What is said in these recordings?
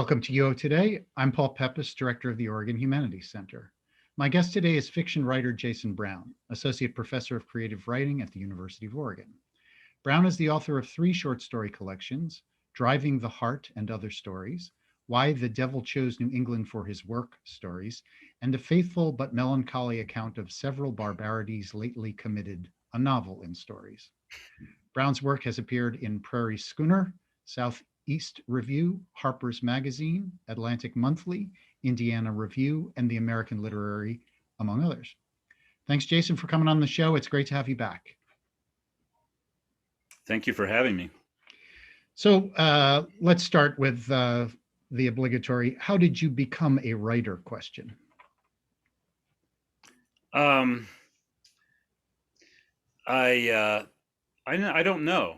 Welcome to UO Today. I'm Paul Peppis, Director of the Oregon Humanities Center. My guest today is fiction writer Jason Brown, Associate Professor of Creative Writing at the University of Oregon. Brown is the author of 3 short story collections, Driving the Heart and Other Stories, Why the Devil Chose New England for His Work stories, and a faithful but melancholy account of several barbarities lately committed, a novel in stories. Brown's work has appeared in Prairie Schooner, Southeast Review, Harper's Magazine, Atlantic Monthly, Indiana Review, and the American Literary, among others. Thanks, Jason, for coming on the show. It's great to have you back. Thank you for having me. So let's start with the obligatory, how did you become a writer question? I don't know.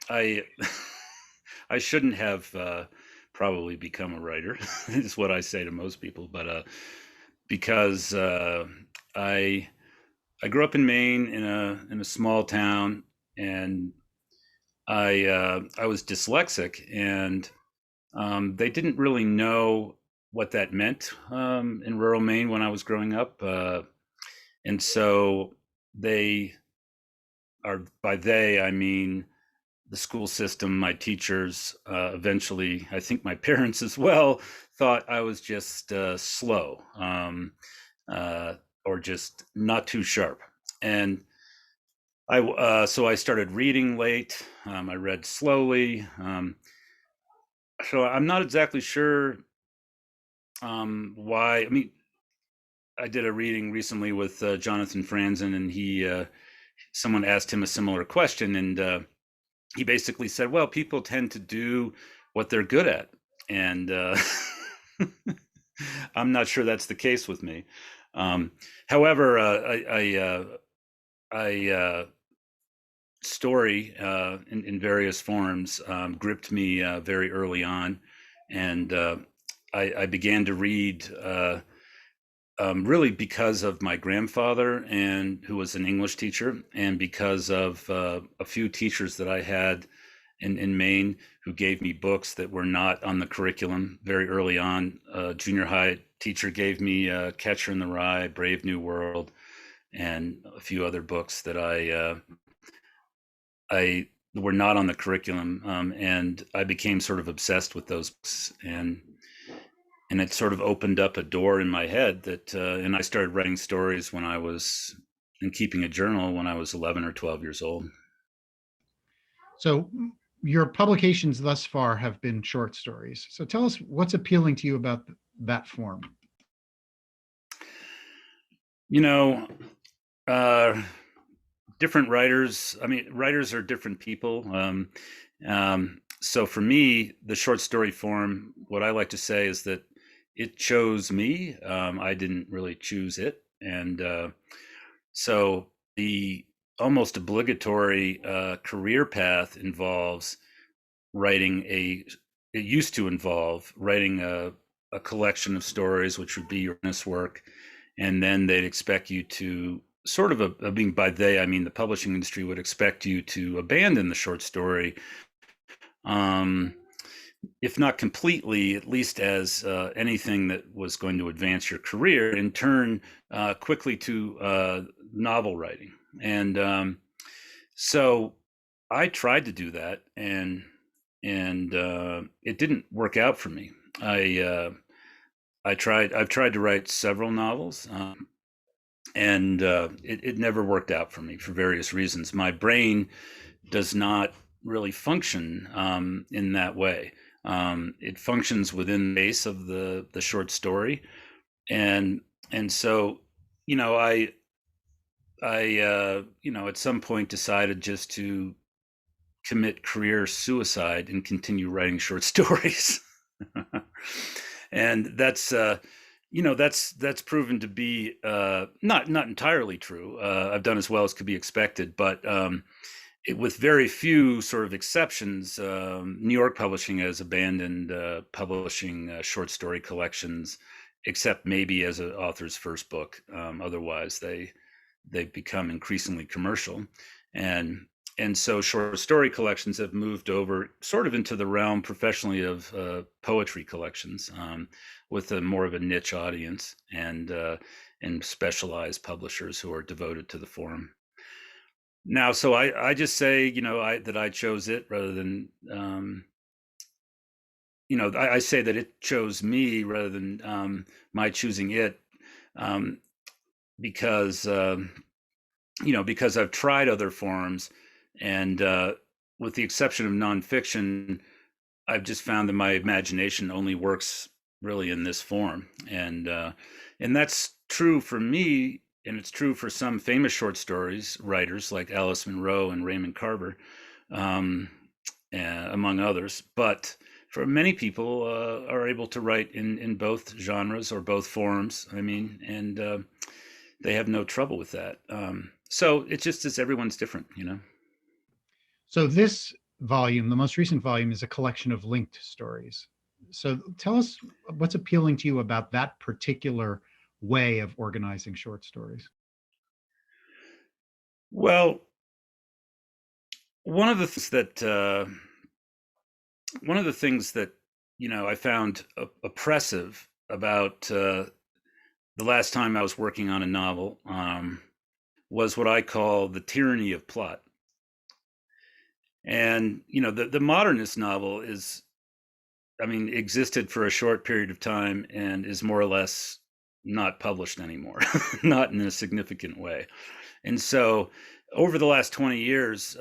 I I shouldn't have probably become a writer. Is what I say to most people, but because I grew up in Maine in a small town, and I was dyslexic, and they didn't really know what that meant in rural Maine when I was growing up, and so they are, by they I mean the school system, my teachers, eventually I think my parents as well, thought I was just slow, or just not too sharp. And so I started reading late. I read slowly. So I'm not exactly sure why. I mean, I did a reading recently with Jonathan Franzen, and someone asked him a similar question, and he basically said, "Well, people tend to do what they're good at," and I'm not sure that's the case with me. However, story in various forms gripped me very early on, and I began to read really because of my grandfather, and who was an English teacher, and because of a few teachers that I had in Maine who gave me books that were not on the curriculum very early on. Junior high teacher gave me Catcher in the Rye, Brave New World, and a few other books that I were not on the curriculum, and I became sort of obsessed with those books, and it sort of opened up a door in my head that, and I started writing stories and keeping a journal when I was 11 or 12 years old. So your publications thus far have been short stories. So tell us what's appealing to you about that form. You know, different writers. I mean, writers are different people. So for me, the short story form, what I like to say is that it chose me. I didn't really choose it. And so the almost obligatory career path used to involve writing a collection of stories, which would be your honest work. And then they'd expect you to sort of being, by they, I mean the publishing industry would expect you to abandon the short story, if not completely, at least as anything that was going to advance your career, and turn quickly to novel writing. And so I tried to do that, and it didn't work out for me. I've tried to write several novels, and it never worked out for me for various reasons. My brain does not really function in that way. It functions within the base of the short story, and so I at some point decided just to commit career suicide and continue writing short stories. And that's proven to be not entirely true. I've done as well as could be expected, but with very few sort of exceptions, New York Publishing has abandoned publishing short story collections, except maybe as an author's first book. Otherwise, they've become increasingly commercial. And and so short story collections have moved over sort of into the realm professionally of poetry collections, with a more of a niche audience, and specialized publishers who are devoted to the form. Now, so I just say, that I chose it rather than, I say that it chose me rather than my choosing it, um, because because I've tried other forms, and with the exception of nonfiction, I've just found that my imagination only works really in this form, and that's true for me, and it's true for some famous short stories writers like Alice Munro and Raymond Carver, um, among others. But for many people, are able to write in both genres or both forms. I mean, and they have no trouble with that. So it's just as everyone's different. So this volume, the most recent volume, is a collection of linked stories. So tell us what's appealing to you about that particular way of organizing short stories. Well, one of the things that I found oppressive about the last time I was working on a novel, was what I call the tyranny of plot. And the modernist novel is, I mean, existed for a short period of time and is more or less not published anymore, not in a significant way. And so, over the last 20 years,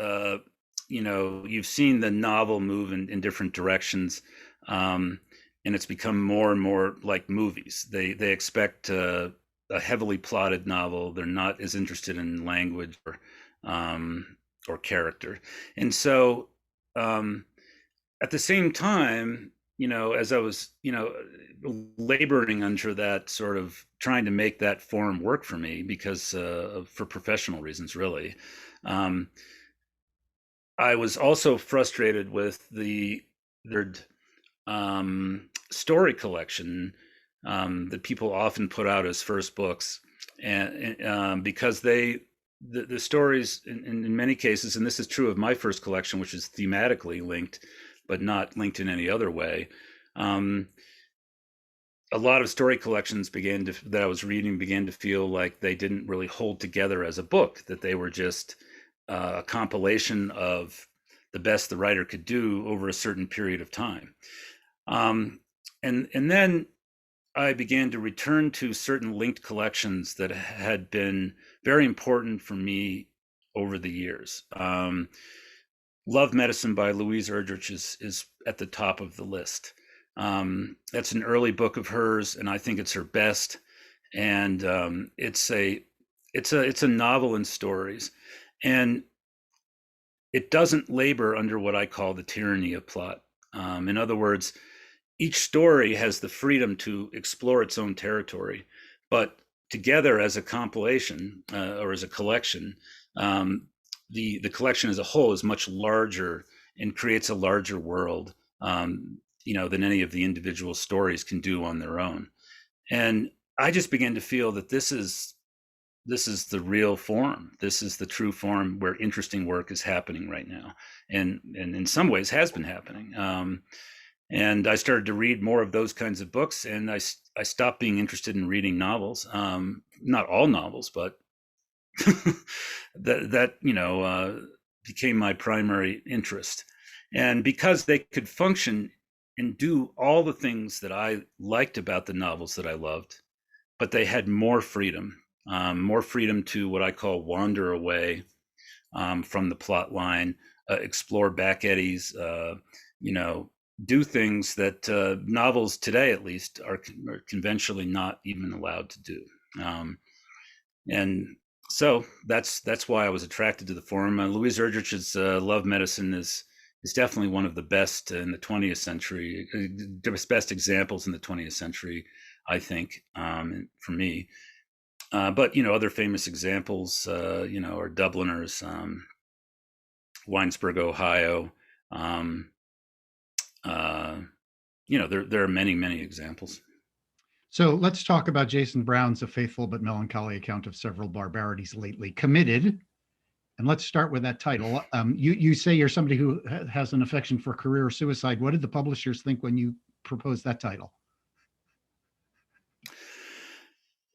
you've seen the novel move in different directions, um, and it's become more and more like movies. They expect a heavily plotted novel. They're not as interested in language or character, and so. Um, at the same time, as I was, laboring under that, sort of trying to make that form work for me, because for professional reasons, really, um, I was also frustrated with the third story collection that people often put out as first books, and because the stories in many cases, and this is true of my first collection, which is thematically linked but not linked in any other way. Um, a lot of story collections that I was reading began to feel like they didn't really hold together as a book, that they were just a compilation of the best the writer could do over a certain period of time. Um, and then I began to return to certain linked collections that had been very important for me over the years. Love Medicine by Louise Erdrich is at the top of the list. That's an early book of hers, and I think it's her best. And it's a novel in stories, and it doesn't labor under what I call the tyranny of plot. In other words, each story has the freedom to explore its own territory, but together as a compilation, or as a collection, um, the collection as a whole is much larger and creates a larger world, than any of the individual stories can do on their own. And I just began to feel that this is the real form. This is the true form where interesting work is happening right now, and in some ways has been happening. And I started to read more of those kinds of books, and I stopped being interested in reading novels. Not all novels, but that became my primary interest. And because they could function and do all the things that I liked about the novels that I loved, but they had more freedom to what I call wander away from the plot line, explore back eddies, you know, do things that novels today, at least, are conventionally not even allowed to do. Um, and so that's why I was attracted to the form. Louise Erdrich's Love Medicine is definitely one of the best in the 20th century, best examples in the 20th century, I think, for me. But other famous examples, are Dubliners, Winesburg, Ohio. Um, uh, there are many, many examples. So let's talk about Jason Brown's A Faithful but Melancholy Account of Several Barbarities Lately Committed. And let's start with that title. You say you're somebody who has an affection for career suicide. What did the publishers think when you proposed that title?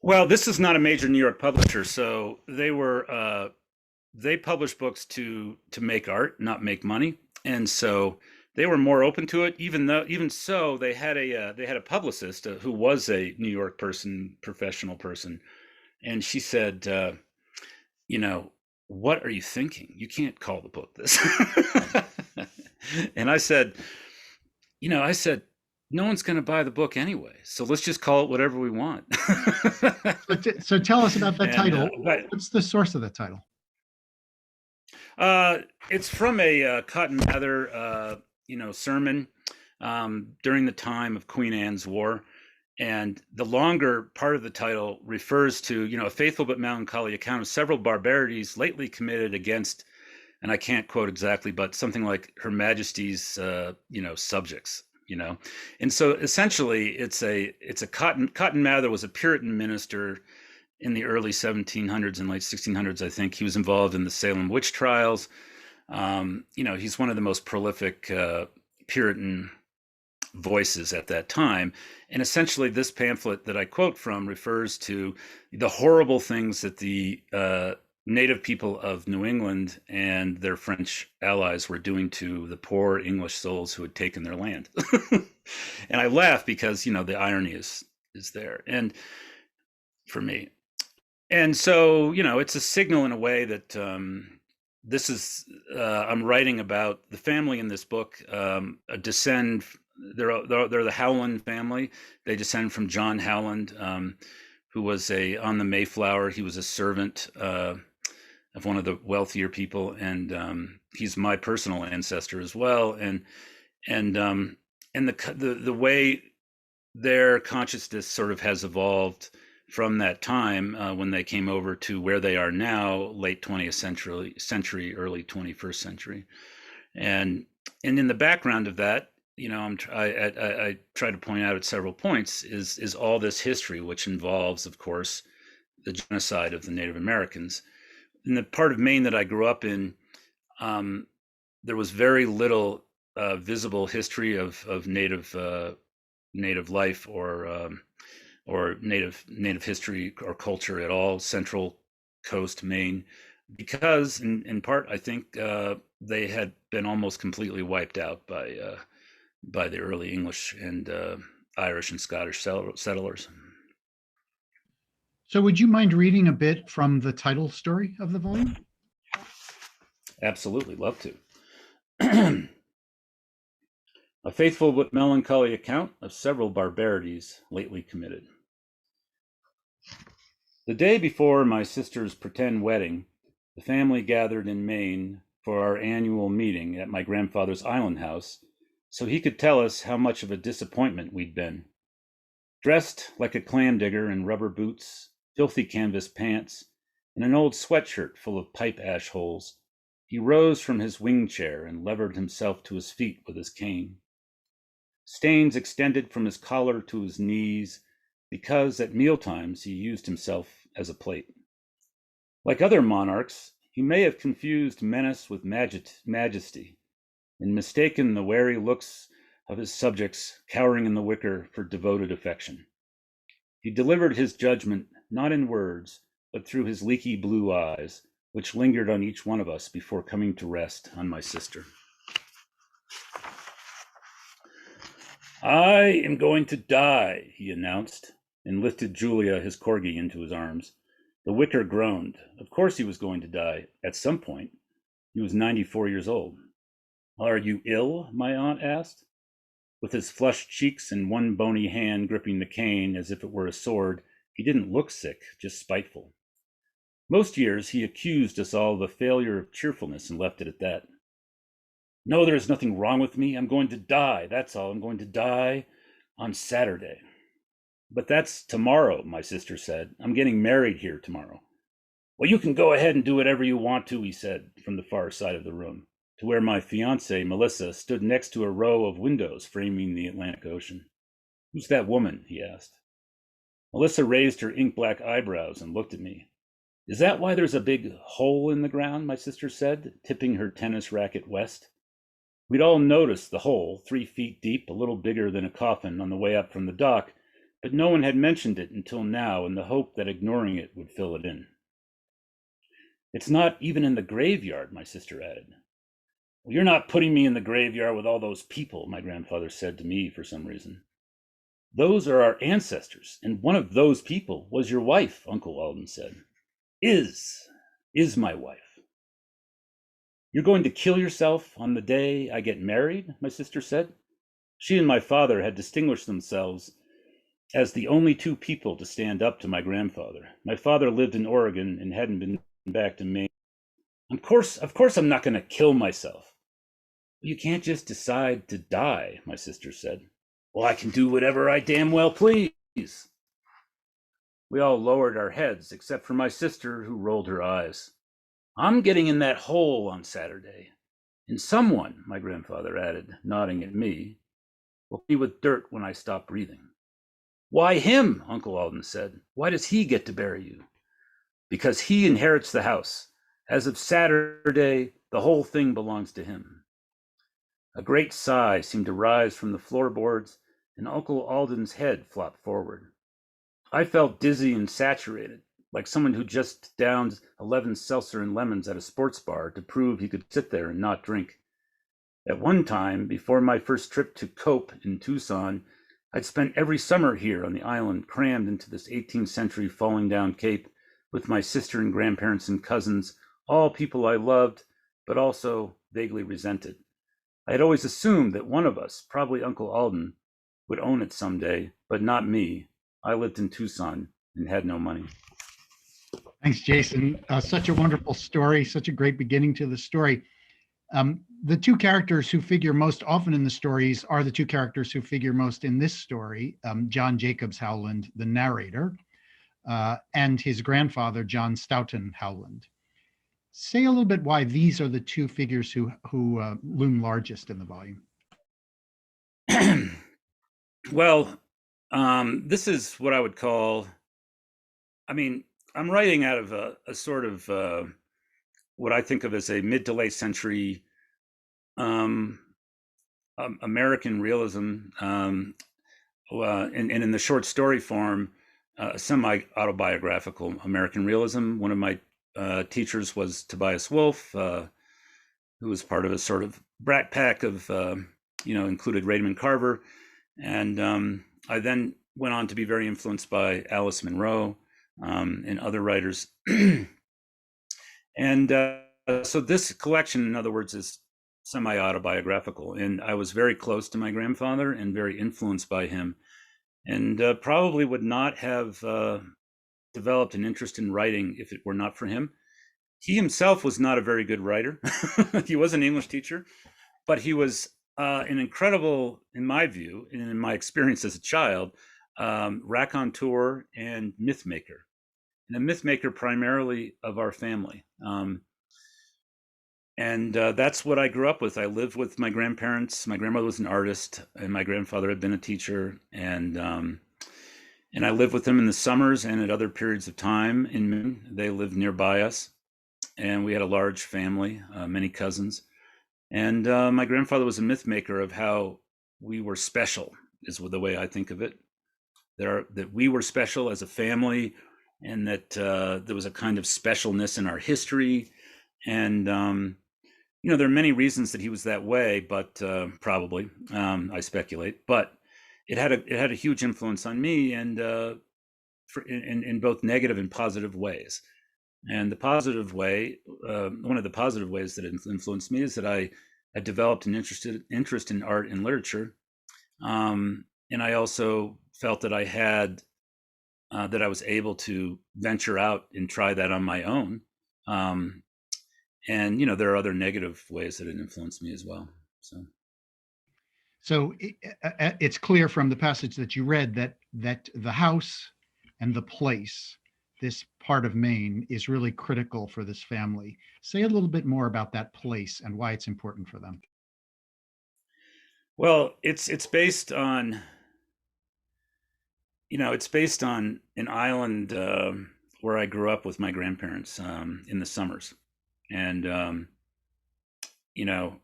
Well, this is not a major New York publisher, so they publish books to make art, not make money, and so they were more open to it. Even so, they had a publicist who was a New York person, professional person, and she said, you know, what are you thinking? You can't call the book this. And I said, no one's going to buy the book anyway, so let's just call it whatever we want. So tell us about that And title. What's the source of the title? it's from a Cotton Mather, sermon during the time of Queen Anne's War. And the longer part of the title refers to, a faithful but melancholy account of several barbarities lately committed against, and I can't quote exactly, but something like Her Majesty's, subjects. And so essentially, it's a Cotton Mather was a Puritan minister in the early 1700s and late 1600s. I think he was involved in the Salem witch trials. He's one of the most prolific Puritan voices at that time. And essentially, this pamphlet that I quote from refers to the horrible things that the native people of New England and their French allies were doing to the poor English souls who had taken their land. And I laugh because, the irony is there. And for me. And so, it's a signal in a way that this is, I'm writing about the family in this book, descend, they're the Howland family. They descend from John Howland, who was on the Mayflower. He was a servant of one of the wealthier people. And he's my personal ancestor as well. And the way their consciousness sort of has evolved from that time when they came over to where they are now, late 20th century, early 21st century. And in the background of that, I try to point out at several points is all this history, which involves, of course, the genocide of the Native Americans. In the part of Maine that I grew up in, there was very little visible history of Native life or native history or culture at all, Central Coast Maine, because in part I think they had been almost completely wiped out by the early English and Irish and Scottish settlers. So would you mind reading a bit from the title story of the volume? Absolutely, love to. A faithful but melancholy account of several barbarities lately committed. The day before my sister's pretend wedding, the family gathered in Maine for our annual meeting at my grandfather's island house so he could tell us how much of a disappointment we'd been. Dressed like a clam digger in rubber boots, filthy canvas pants, and an old sweatshirt full of pipe ash holes, he rose from his wing chair and levered himself to his feet with his cane. Stains extended from his collar to his knees because at mealtimes he used himself as a plate. Like other monarchs, he may have confused menace with majesty and mistaken the wary looks of his subjects cowering in the wicker for devoted affection. He delivered his judgment not in words, but through his leaky blue eyes, which lingered on each one of us before coming to rest on my sister. I am going to die, he announced, and lifted Julia, his corgi, into his arms. The wicker groaned. Of course he was going to die, at some point. He was 94 years old. Are you ill? My aunt asked. With his flushed cheeks and one bony hand gripping the cane as if it were a sword, he didn't look sick, just spiteful. Most years he accused us all of a failure of cheerfulness and left it at that. No, there is nothing wrong with me. I'm going to die. That's all. I'm going to die on Saturday. But that's tomorrow, my sister said. I'm getting married here tomorrow. Well, you can go ahead and do whatever you want to, he said from the far side of the room, to where my fiancée, Melissa, stood next to a row of windows framing the Atlantic Ocean. Who's that woman? He asked. Melissa raised her ink-black eyebrows and looked at me. Is that why there's a big hole in the ground? My sister said, tipping her tennis racket west. We'd all noticed the hole, 3 feet deep, a little bigger than a coffin, on the way up from the dock, but no one had mentioned it until now in the hope that ignoring it would fill it in. It's not even in the graveyard, my sister added. Well, you're not putting me in the graveyard with all those people, my grandfather said to me for some reason. Those are our ancestors, and one of those people was your wife, Uncle Alden said. Is, is my wife. You're going to kill yourself on the day I get married, my sister said. She and my father had distinguished themselves as the only two people to stand up to my grandfather. My father lived in Oregon and hadn't been back to Maine. Of course, I'm not going to kill myself. You can't just decide to die, my sister said. Well, I can do whatever I damn well please. We all lowered our heads, except for my sister, who rolled her eyes. I'm getting in that hole on Saturday. And someone, my grandfather added, nodding at me, will be with dirt when I stop breathing. Why him? Uncle Alden said. Why does he get to bury you? Because he inherits the house. As of Saturday, the whole thing belongs to him. A great sigh seemed to rise from the floorboards, and Uncle Alden's head flopped forward. I felt dizzy and saturated, like someone who just downed 11 seltzer and lemons at a sports bar to prove he could sit there and not drink. At one time, before my first trip to Cope in Tucson, I'd spent every summer here on the island, crammed into this 18th century falling down cape with my sister and grandparents and cousins, all people I loved, but also vaguely resented. I had always assumed that one of us, probably Uncle Alden, would own it someday, but not me. I lived in Tucson and had no money. Thanks, Jason. Such a wonderful story, such a great beginning to the story. The two characters who figure most often in the stories are the two characters who figure most in this story, John Jacobs Howland, the narrator, and his grandfather, John Stoughton Howland. Say a little bit why these are the two figures who loom largest in the volume. Well, this is what I would call, I mean, I'm writing out of a sort of what I think of as a mid to late century um, American realism, and in the short story form, semi-autobiographical American realism. One of my teachers was Tobias Wolff, who was part of a sort of brat pack of, included Raymond Carver. And I then went on to be very influenced by Alice Munro and other writers. And so this collection, in other words, is semi-autobiographical. And I was very close to my grandfather and very influenced by him, and probably would not have developed an interest in writing if it were not for him. He himself was not a very good writer. He was an English teacher, but he was an incredible, in my view, and in my experience as a child, raconteur and myth maker. And a myth maker primarily of our family. And that's what I grew up with. I lived with my grandparents. My grandmother was an artist, and my grandfather had been a teacher. And I lived with them in the summers and at other periods of time. They lived nearby us, and we had a large family, many cousins. And my grandfather was a myth maker of how we were special, is the way I think of it. That we were special as a family, and that there was a kind of specialness in our history. And there are many reasons that he was that way, but probably I speculate. But it had a huge influence on me, and in both negative and positive ways. And the positive way, one of the positive ways that it influenced me is that I had developed an interest in art and literature, and I also felt that that I was able to venture out and try that on my own. And there are other negative ways that it influenced me as well. So it's clear from the passage that you read that the house and the place, this part of Maine, is really critical for this family. Say a little bit more about that place and why it's important for them. Well, it's based on it's based on an island where I grew up with my grandparents in the summers. And, you know,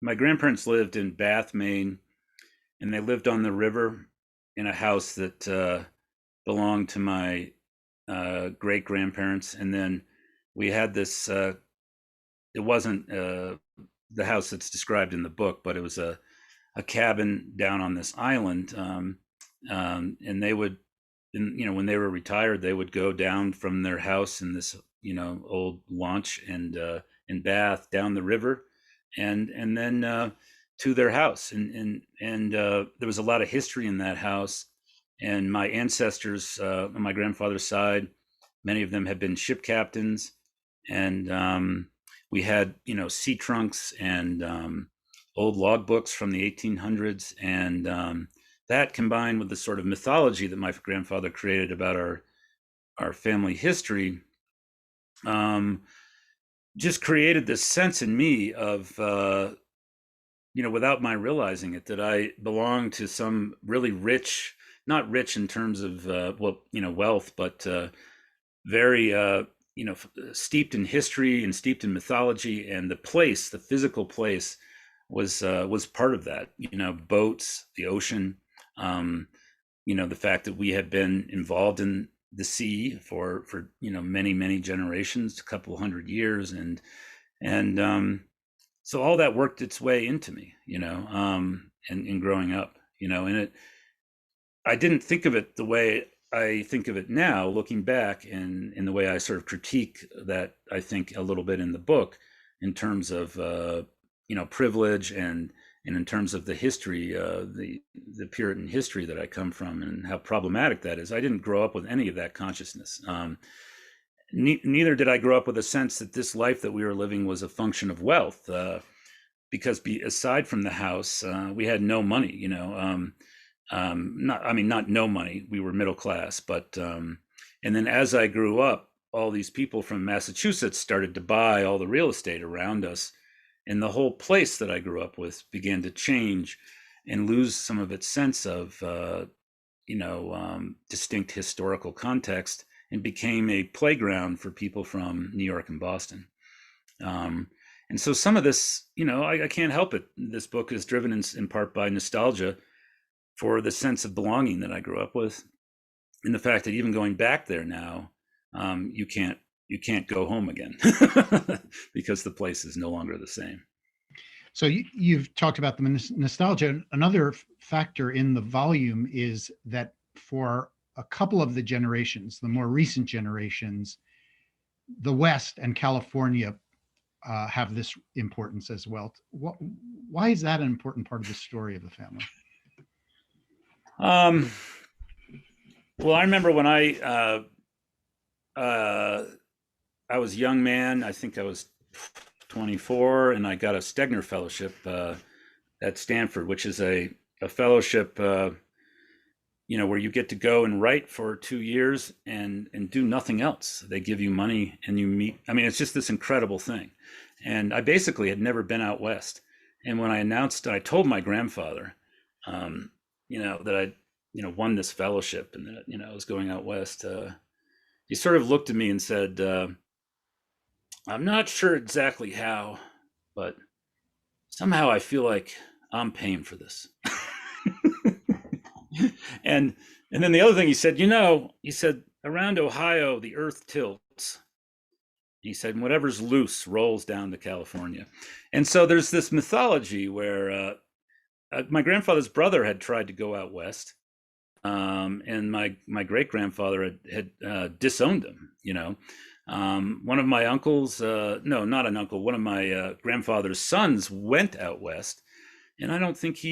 my grandparents lived in Bath, Maine, and they lived on the river in a house that belonged to my great grandparents. And then we had this, it wasn't the house that's described in the book, but it was a cabin down on this island. And they would, when they were retired, they would go down from their house in this, old launch and in Bath down the river, and then to their house. And there was a lot of history in that house. And my ancestors on my grandfather's side, many of them had been ship captains, and we had sea trunks and old logbooks from the 1800s, and that combined with the sort of mythology that my grandfather created about our family history, just created this sense in me of without my realizing it, that I belong to some really rich, not rich in terms of wealth, but very steeped in history and steeped in mythology. And the physical place was part of that. Boats, the ocean, the fact that we had been involved in the sea for many generations, a couple hundred years, and so all that worked its way into me, and growing up, and I didn't think of it the way I think of it now, looking back, and in the way I sort of critique that, I think a little bit in the book, in terms of privilege, and in terms of the history, the Puritan history that I come from, and how problematic that is. I didn't grow up with any of that consciousness. Neither did I grow up with a sense that this life that we were living was a function of wealth, because aside from the house, we had no money. Not no money. We were middle class, but and then as I grew up, all these people from Massachusetts started to buy all the real estate around us, and the whole place that I grew up with began to change and lose some of its sense of distinct historical context, and became a playground for people from New York and Boston. And so some of this, I can't help it. This book is driven in part by nostalgia for the sense of belonging that I grew up with, and the fact that even going back there now, you can't go home again because the place is no longer the same. So you've talked about the nostalgia. Another factor in the volume is that for a couple of the generations, the more recent generations, the West and California have this importance as well. Why is that an important part of the story of the family? Well, I remember when I was a young man. I think I was 24, and I got a Stegner Fellowship at Stanford, which is a fellowship, where you get to go and write for 2 years and do nothing else. They give you money and you meet. I mean, it's just this incredible thing. And I basically had never been out west. And when I told my grandfather, that I, won this fellowship, and that, I was going out west, he sort of looked at me and said, I'm not sure exactly how, but somehow I feel like I'm paying for this. and then the other thing he said, he said, around Ohio, the earth tilts. He said, whatever's loose rolls down to California. And so there's this mythology where my grandfather's brother had tried to go out west, and my great grandfather had disowned him. One of my uncles, no, not an uncle, one of my grandfather's sons went out west, and I don't think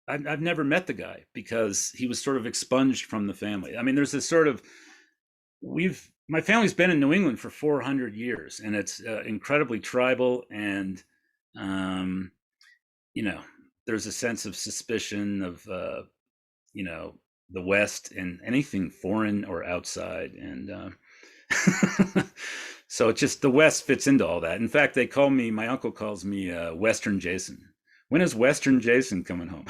I've never met the guy, because he was sort of expunged from the family. I mean, there's this sort of, my family's been in New England for 400 years, and it's incredibly tribal, and there's a sense of suspicion of the West and anything foreign or outside, and so the West fits into all that. In fact, my uncle calls me Western Jason. When is Western Jason coming home?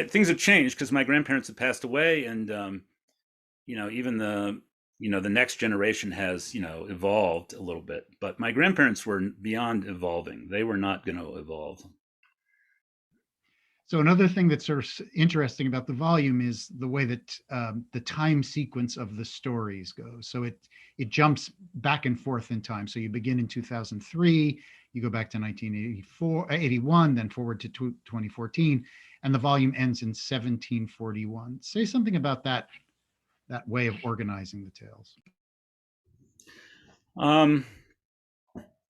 Things have changed because my grandparents have passed away, and even the next generation has evolved a little bit, but my grandparents were beyond evolving. They were not going to evolve. So another thing that's sort of interesting about the volume is the way that the time sequence of the stories goes. So it jumps back and forth in time. So you begin in 2003, you go back to 1984, 81, then forward to 2014, and the volume ends in 1741. Say something about that way of organizing the tales. Um,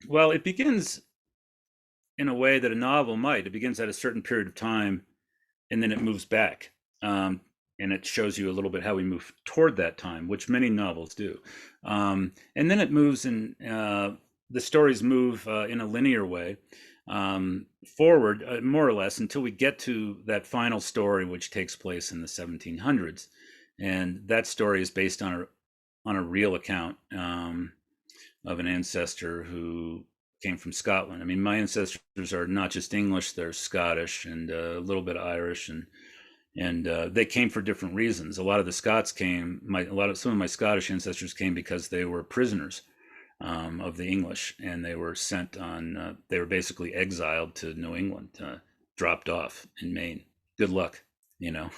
well, it begins in a way that a novel might. It begins at a certain period of time, and then it moves back. Um, and it shows you a little bit how we move toward that time, which many novels do. And then it moves in, the stories move in a linear way forward, more or less, until we get to that final story, which takes place in the 1700s. And that story is based on a real account of an ancestor who came from Scotland. I mean, my ancestors are not just English; they're Scottish and a little bit Irish, and they came for different reasons. A lot of the Scots came. Some of my Scottish ancestors came because they were prisoners of the English, and they were sent on. They were basically exiled to New England, dropped off in Maine. Good luck, you know.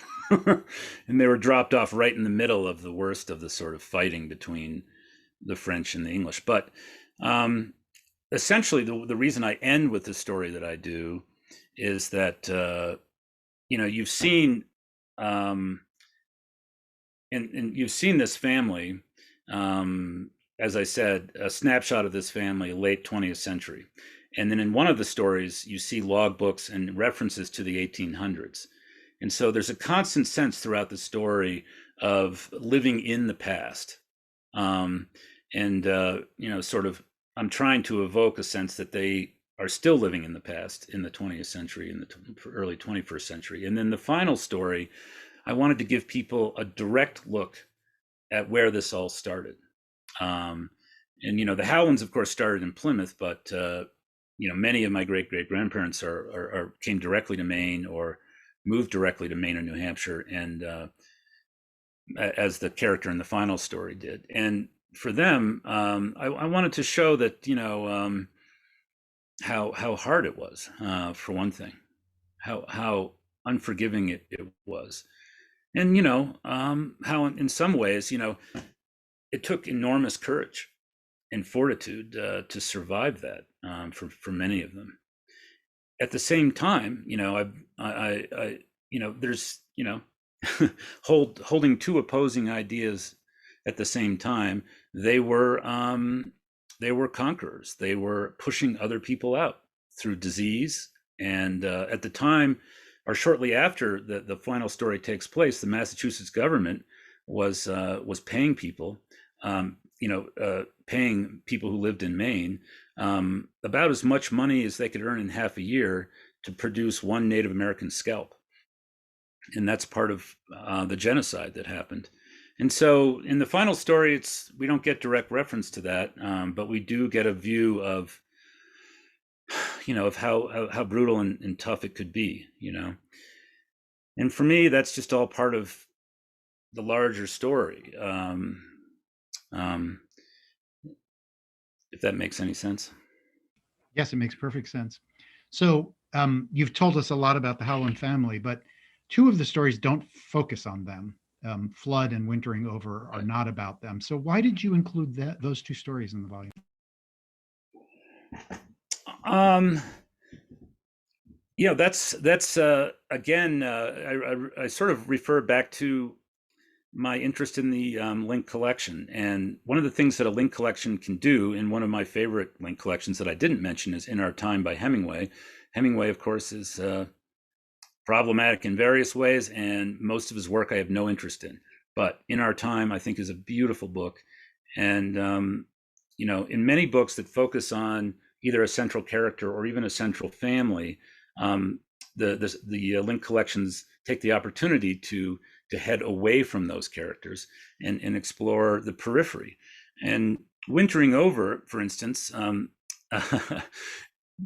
And they were dropped off right in the middle of the worst of the sort of fighting between the French and the English. But essentially, the reason I end with the story that I do is that you've seen um, and you've seen this family, as I said, a snapshot of this family, late 20th century. And then in one of the stories, you see logbooks and references to the 1800s. And so there's a constant sense throughout the story of living in the past. Um, and, sort of, I'm trying to evoke a sense that they are still living in the past in the 20th century, in the early 21st century. And then the final story, I wanted to give people a direct look at where this all started. Um, and the Howlands, of course, started in Plymouth, but many of my great great grandparents came directly to Maine or moved directly to Maine or New Hampshire, and as the character in the final story did. And for them, I wanted to show that how hard it was, for one thing, how unforgiving it was, and how in some ways it took enormous courage and fortitude to survive that, for many of them. At the same time, there's holding two opposing ideas at the same time. They were conquerors. They were pushing other people out through disease, and at the time, or shortly after the final story takes place, the Massachusetts government was paying people, paying people who lived in Maine about as much money as they could earn in half a year to produce one Native American scalp. And that's part of the genocide that happened. And so in the final story, we don't get direct reference to that, but we do get a view of, of how brutal and tough it could be, And for me, that's just all part of the larger story. If that makes any sense. Yes, it makes perfect sense. So you've told us a lot about the Howland family, but two of the stories don't focus on them. Flood and Wintering Over are not about them. So why did you include those two stories in the volume? That's again. I sort of refer back to my interest in the link collection, and one of the things that a link collection can do, and one of my favorite link collections that I didn't mention, is In Our Time by Hemingway. Hemingway, of course, is problematic in various ways, and most of his work I have no interest in. But In Our Time, I think, is a beautiful book, and in many books that focus on either a central character or even a central family, the link collections take the opportunity to head away from those characters and explore the periphery. And Wintering Over, for instance,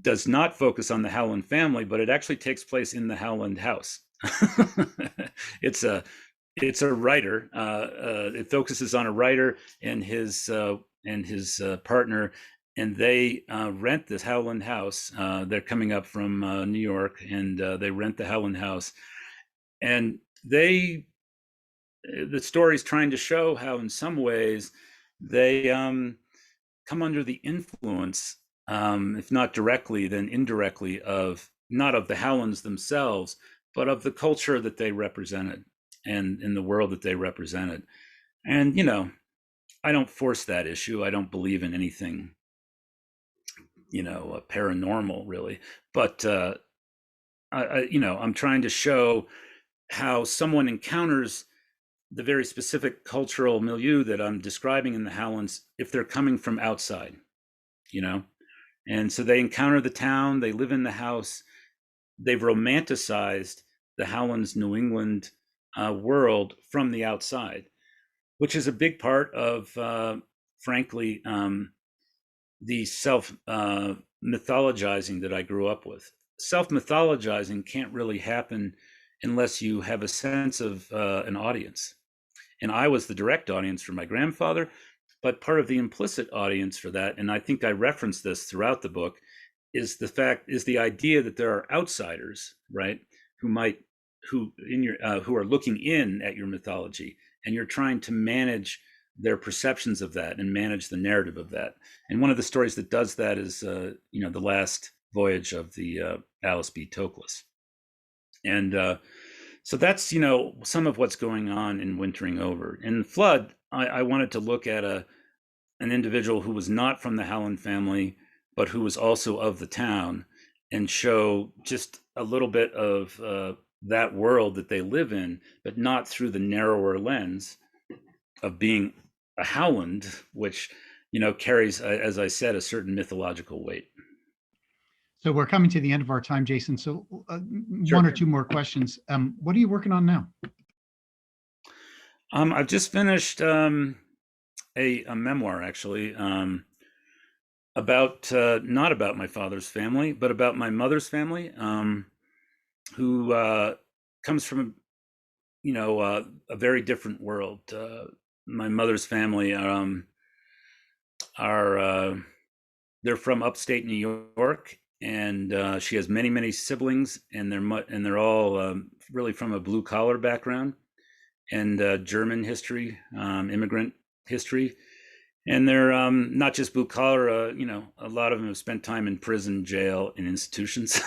does not focus on the Howland family, but it actually takes place in the Howland house. It's a it's a writer. It focuses on a writer and his partner, and they rent this Howland house. They're coming up from New York, and they rent the Howland house. And they, the story's trying to show how, in some ways, they come under the influence, if not directly, then indirectly, of not of the Howlands themselves, but of the culture that they represented and in the world that they represented. And, I don't force that issue. I don't believe in anything, paranormal really. But, I'm trying to show how someone encounters the very specific cultural milieu that I'm describing in the Howlands if they're coming from outside, you know? And so they encounter the town, they live in the house, they've romanticized the Howlands, New England world from the outside, which is a big part of, frankly, the self mythologizing that I grew up with. Self mythologizing can't really happen unless you have a sense of an audience. And I was the direct audience for my grandfather, but part of the implicit audience for that, and I think I reference this throughout the book, is the idea that there are outsiders, right, who might who are looking in at your mythology, and you're trying to manage their perceptions of that and manage the narrative of that. And one of the stories that does that is the last voyage of the Alice B. Toklas. And so that's some of what's going on in Wintering Over. In Flood, I wanted to look at an individual who was not from the Howland family, but who was also of the town, and show just a little bit of that world that they live in, but not through the narrower lens of being a Howland, which carries, as I said, a certain mythological weight. So we're coming to the end of our time, Jason. So Sure. one or two more questions. What are you working on now? I've just finished a memoir, actually, about not about my father's family, but about my mother's family, who comes from a very different world. My mother's family are they're from upstate New York, and she has many many siblings, and they're all really from a blue collar background and German history, immigrant history. And they're not just blue collar. A lot of them have spent time in prison, jail, and institutions.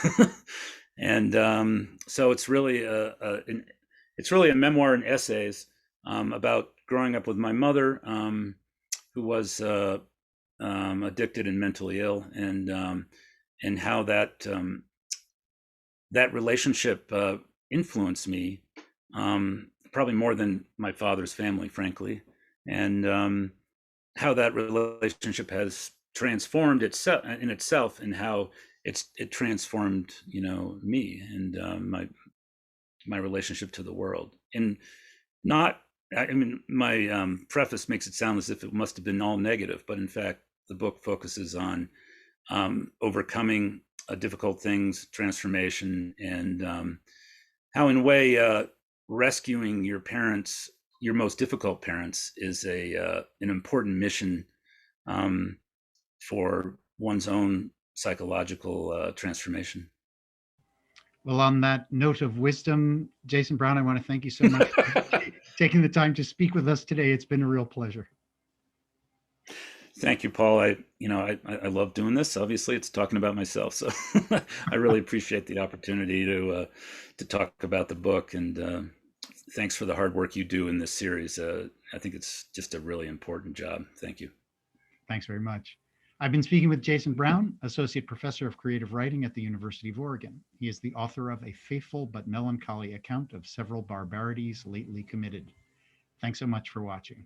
And so it's really it's really a memoir and essays about growing up with my mother, who was addicted and mentally ill, and how that relationship influenced me, probably more than my father's family, frankly, and how that relationship has transformed itself, and how it transformed me, and my relationship to the world. And not I mean, my preface makes it sound as if it must have been all negative, but in fact the book focuses on overcoming difficult things, transformation, and how, in a way, rescuing your parents, your most difficult parents, is an important mission for one's own psychological transformation. Well, on that note of wisdom, Jason Brown, I want to thank you so much for taking the time to speak with us today. It's been a real pleasure. Thank you, Paul. I love doing this. Obviously, it's talking about myself, so I really appreciate the opportunity to talk about the book, and thanks for the hard work you do in this series. I think it's just a really important job. Thank you. Thanks very much. I've been speaking with Jason Brown, Associate Professor of Creative Writing at the University of Oregon. He is the author of A Faithful but Melancholy Account of Several Barbarities Lately Committed. Thanks so much for watching.